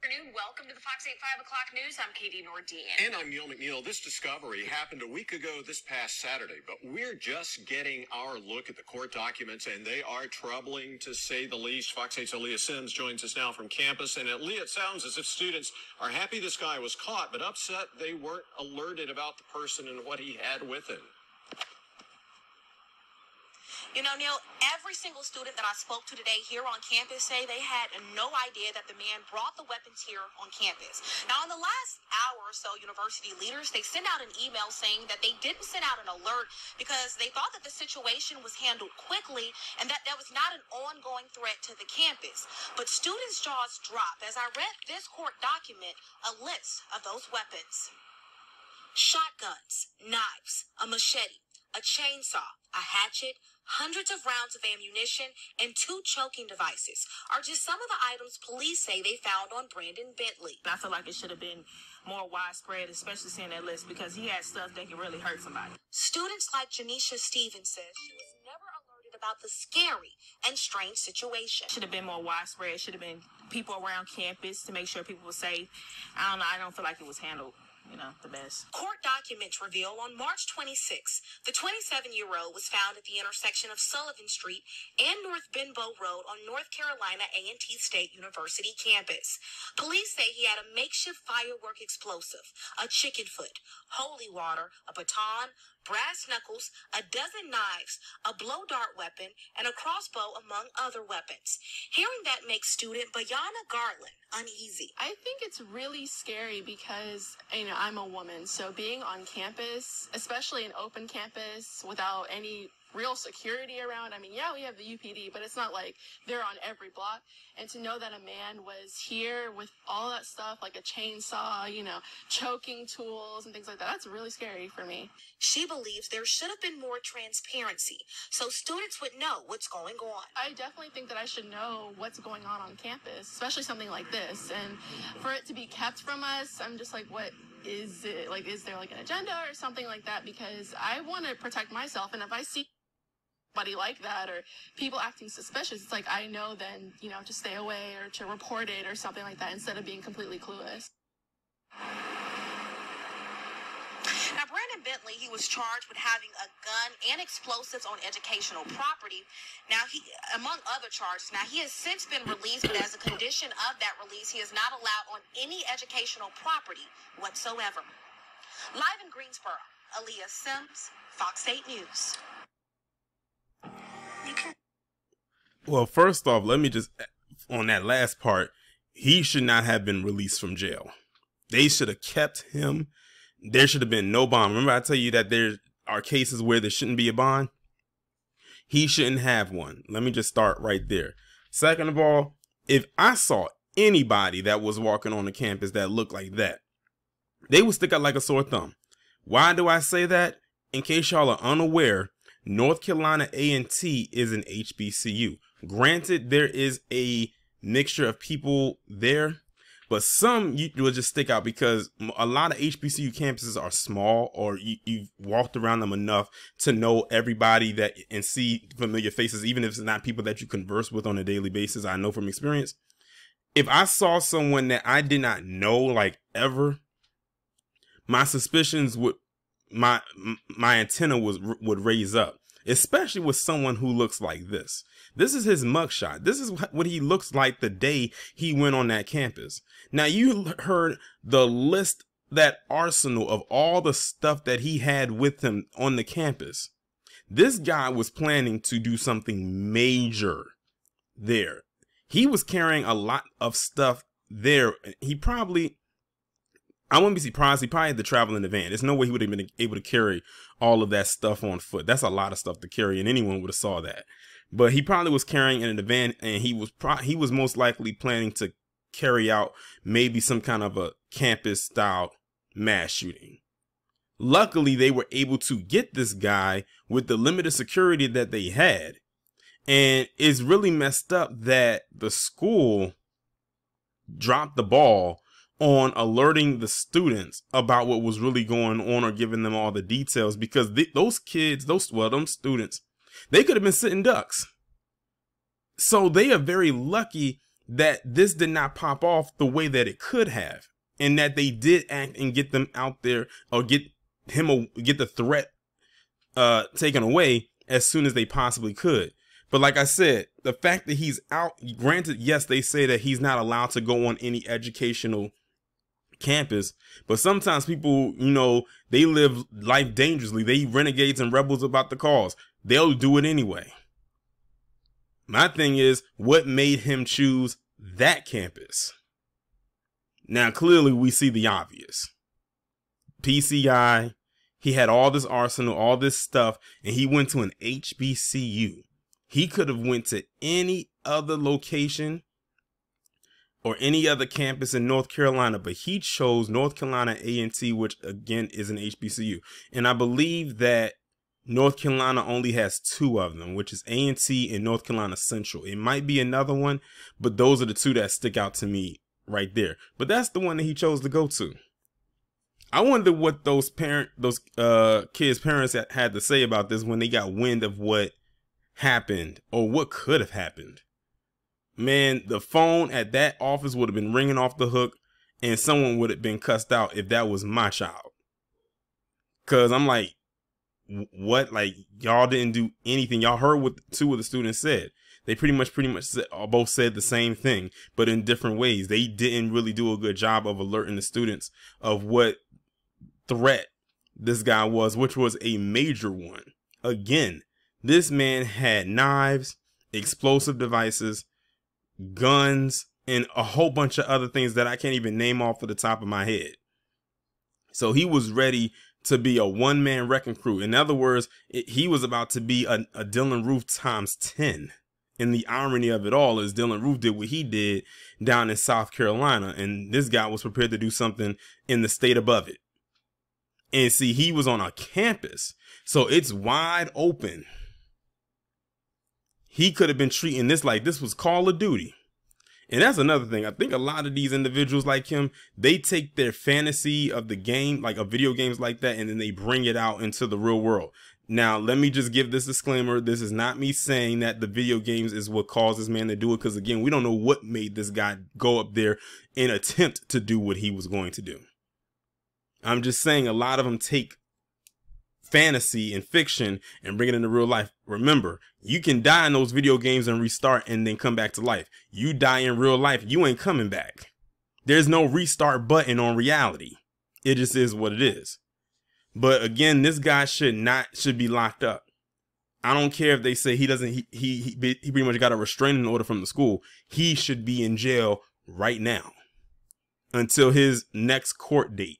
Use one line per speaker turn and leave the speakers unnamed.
Afternoon. Welcome to the Fox 8 5 o'clock news. I'm Katie Nordine.
And I'm Neil McNeil. This discovery happened a week ago this past Saturday, but we're just getting our look at the court documents, and they are troubling to say the least. Fox 8's Aaliyah Sims joins us now from campus. And Aaliyah, it sounds as if students are happy this guy was caught, but upset they weren't alerted about the person and what he had with him.
You know, Neil, every single student that I spoke to today here on campus say they had no idea that the man brought the weapons here on campus. Now, in the last hour or so, university leaders, they sent out an email saying that they didn't send out an alert because they thought that the situation was handled quickly and that there was not an ongoing threat to the campus. But students' jaws dropped as I read this court document, a list of those weapons. Shotguns, knives, a machete, a chainsaw, a hatchet, hundreds of rounds of ammunition, and 2 choking devices are just some of the items police say they found on Brandon Bentley.
I feel like it should have been more widespread, especially seeing that list, because he had stuff that could really hurt somebody.
Students like Janisha Stevens says she was never alerted about the scary and strange situation.
Should have been more widespread. Should have been people around campus to make sure people were safe. I don't know. I don't feel like it was handled, the best.
Court documents reveal on March 26, the 27-year-old was found at the intersection of Sullivan Street and North Benbow Road on North Carolina A&T State University campus. Police say he had a makeshift firework explosive, a chicken foot, holy water, a baton, brass knuckles, a dozen knives, a blow dart weapon, and a crossbow, among other weapons. Hearing that makes student Bayana Garland uneasy.
I think it's really scary because, I'm a woman, so being on campus, especially an open campus without any real security around, yeah, we have the UPD, but it's not like they're on every block. And to know that a man was here with all that stuff, like a chainsaw, choking tools and things like that, that's really scary for me.
She believes there should have been more transparency so students would know what's going on.
I definitely think that I should know what's going on campus, especially something like this. And for it to be kept from us, I'm just like, what is it? Like, is there like an agenda or something like that? Because I want to protect myself. And if I see somebody like that or people acting suspicious, it's like I know then, to stay away or to report it or something like that instead of being completely clueless.
Now, Brandon Bentley, he was charged with having a gun and explosives on educational property. Now, he, among other charges, he has since been released, but as a condition of that release, he is not allowed on any educational property whatsoever. Live in Greensboro, Aaliyah Sims, Fox 8 News.
Well, first off, let me just, on that last part, he should not have been released from jail. They should have kept him. There should have been no bond. Remember I tell you that there are cases where there shouldn't be a bond? He shouldn't have one. Let me just start right there. Second of all, if I saw anybody that was walking on the campus that looked like that, they would stick out like a sore thumb. Why do I say that? In case y'all are unaware, North Carolina A&T is an HBCU. Granted, there is a mixture of people there, but some will just stick out because a lot of HBCU campuses are small, or you've walked around them enough to know everybody and see familiar faces, even if it's not people that you converse with on a daily basis. I know from experience. If I saw someone that I did not know, like ever, my suspicions my antenna would raise up, especially with someone who looks like this. This is his mugshot. This is what he looks like the day he went on that campus. Now, you heard the list, that arsenal of all the stuff that he had with him on the campus. This guy was planning to do something major there. He was carrying a lot of stuff there. I wouldn't be surprised. He probably had to travel in the van. There's no way he would have been able to carry all of that stuff on foot. That's a lot of stuff to carry, and anyone would have saw that. But he probably was carrying it in the van, and he was most likely planning to carry out maybe some kind of a campus-style mass shooting. Luckily, they were able to get this guy with the limited security that they had. And it's really messed up that the school dropped the ball on alerting the students about what was really going on or giving them all the details, because those kids, them students, they could have been sitting ducks. So they are very lucky that this did not pop off the way that it could have, and that they did act and get them out there, or get the threat taken away as soon as they possibly could. But like I said, the fact that he's out, granted, yes, they say that he's not allowed to go on any educational campus, but sometimes people, you know, they live life dangerously. They renegades and rebels about the cause. They'll do it anyway. My thing is, what made him choose that campus? Now, clearly we see the obvious. PCI, he had all this arsenal, all this stuff, and he went to an HBCU. He could have went to any other location or any other campus in North Carolina, but he chose North Carolina A&T, which again is an HBCU. And I believe that North Carolina only has 2 of them, which is A&T and North Carolina Central. It might be another one, but those are the 2 that stick out to me right there. But that's the one that he chose to go to. I wonder what those kids' parents had to say about this when they got wind of what happened, or what could have happened. Man, the phone at that office would have been ringing off the hook, and someone would have been cussed out if that was my child. Cause I'm like, what? Like, y'all didn't do anything. Y'all heard what 2 of the students said. They pretty much both said the same thing, but in different ways. They didn't really do a good job of alerting the students of what threat this guy was, which was a major one. Again, this man had knives, explosive devices, guns, and a whole bunch of other things that I can't even name off of the top of my head. So he was ready to be a one-man wrecking crew. In other words, he was about to be a Dylan Roof times 10. And the irony of it all is Dylan Roof did what he did down in South Carolina, and this guy was prepared to do something in the state above it. And see, he was on a campus, so it's wide open. He could have been treating this like this was Call of Duty. And that's another thing. I think a lot of these individuals like him, they take their fantasy of the game, like of video games like that, and then they bring it out into the real world. Now, let me just give this disclaimer. This is not me saying that the video games is what caused this man to do it. Because again, we don't know what made this guy go up there and attempt to do what he was going to do. I'm just saying a lot of them take fantasy and fiction and bring it into real life. Remember, you can die in those video games and restart and then come back to life. You die in real life, you ain't coming back. There's no restart button on reality. It just is what it is. But again, this guy should be locked up. I don't care if they say he pretty much got a restraining order from the school. He should be in jail right now until his next court date.